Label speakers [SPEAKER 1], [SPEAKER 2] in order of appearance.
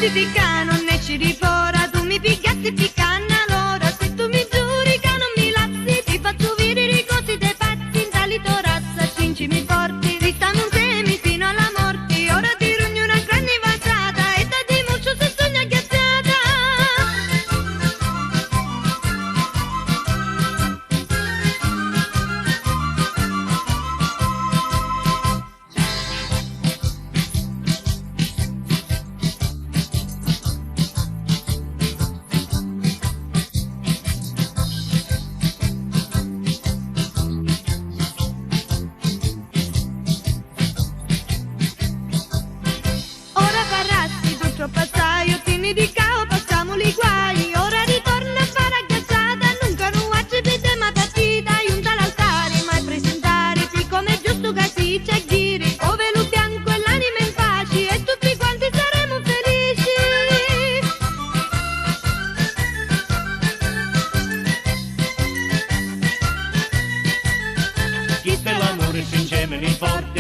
[SPEAKER 1] si ficca non ne ci rifora, tu mi picchiasti piccanna allora, se tu mi giuri che non mi lassi, ti faccio virire i cosi dei pazzi, in salito razza, cincimi forti, restano un temi fino alla morte, ora ti rugno una grande invasata, e da di muccio se sogna ghiacciata. Passaio, tieni di cao, facciamoli guai. Ora ritorna a fare agghiacciata, nunca non faccio più ma partita. Giunta all'altare, mai presentare, qui come giusto che si c'è giri. O velo bianco e l'anima in pace, e tutti quanti saremo felici.
[SPEAKER 2] Chi per l'amore si ingemeni forte.